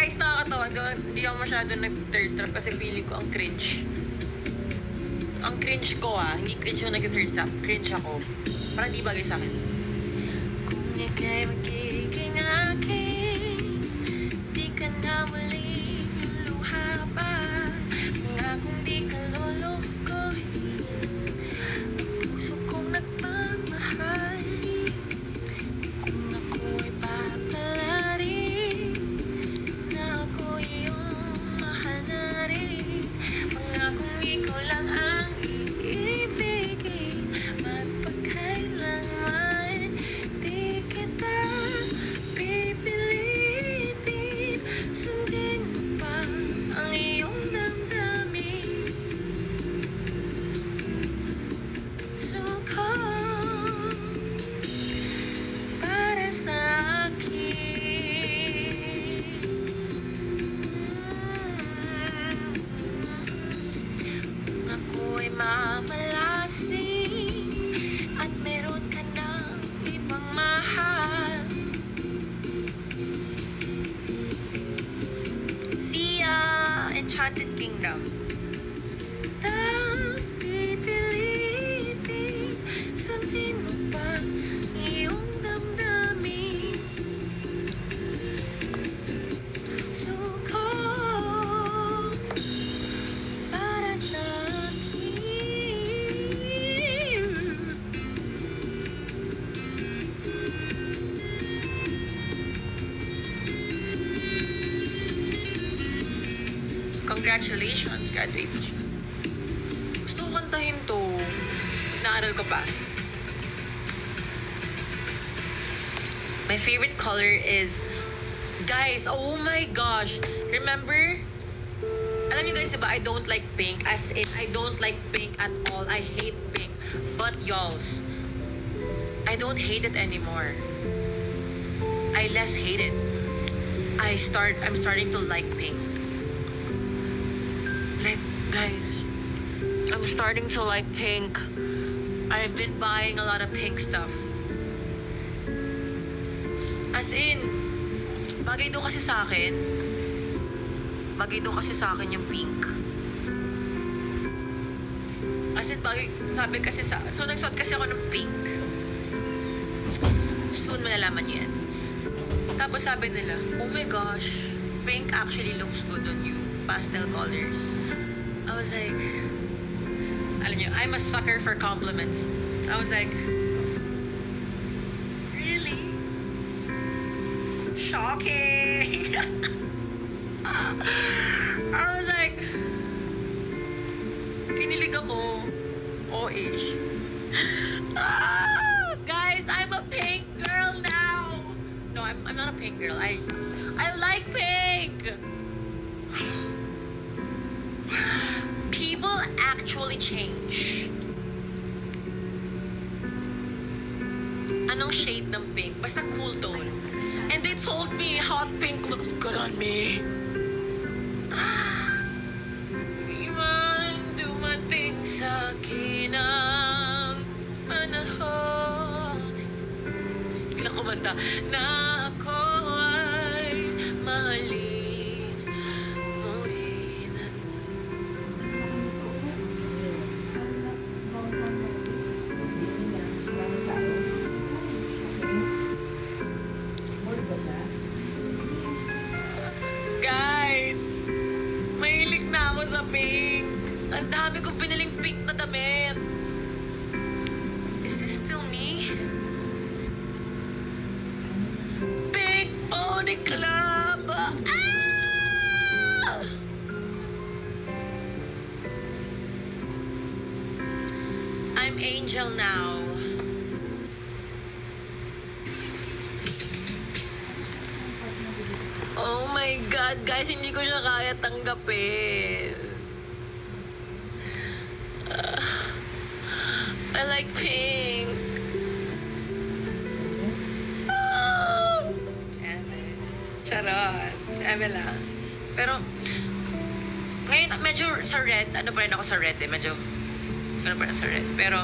Guys, nakakatawa. Hindi ako masyado nag-thirst trap kasi feeling ko ang cringe. Ang cringe ko hindi cringe yung nag-thirst trap. Cringe ako. Parang di bagay sa akin. Kung ika'y magiging akin, di ka na muli luha pa. Mga kung di ka lolokohin, ang puso kong nagmamahal. Kung ako'y papalarin, na ako iyong mahal na rin. Mga kung ikaw lang ang iibigin, magpakailanman di kita pipilitin. Sundin mo pa ang iyong damdamin. Suko para sa akin. Kung ako'y mamalasing at meron ka ng ibang mahal, Sia, Enchanted Kingdom. Tang pipilitin, sundin mo pa iyong damdamin. Suko para sa akin. Congratulations, graduate. Gusto ko kantahin to. Naaral ko pa. My favorite color is... Guys, oh my gosh. Remember? Alam niyo guys, diba, I don't like pink. As in, I don't like pink at all. I hate pink. But y'alls, I don't hate it anymore. I less hate it. I'm starting to like pink. Like, guys, I'm starting to like pink. I've been buying a lot of pink stuff. As in, bagay doon kasi sa akin. Bagay doon kasi sa akin yung pink. As in, bagay, sabi kasi sa... So, nagsuot kasi ako ng pink. Soon malalaman niyo yan. Tapos sabi nila, oh my gosh, pink actually looks good on you. Pastel colors. I was like, alam niyo, I'm a sucker for compliments. I was like, really? Shocking! I was like, kinilig ako. OH. Guys, I'm a pink girl now. No, I'm not a pink girl. I like pink. People actually change. Anong shade ng pink? Basta cool tone. And they told me hot pink looks good on me. Iwan dumating sa akin ang panahon. Bilang kumanta na ako ay mahalin mo rin. Guys, mahilig na ako sa pink. Ang dami kong piniling pink na damit. Is this still me? Pink Pony Club! Ah! I'm Angel now. Oh my God, guys, hindi ko siya kaya tanggapin. I like pink. Oh! Charot. Eme lang. Pero, ngayon, medyo sa red, ano pa rin ako sa red eh. Medyo, ano pa rin sa red. Pero,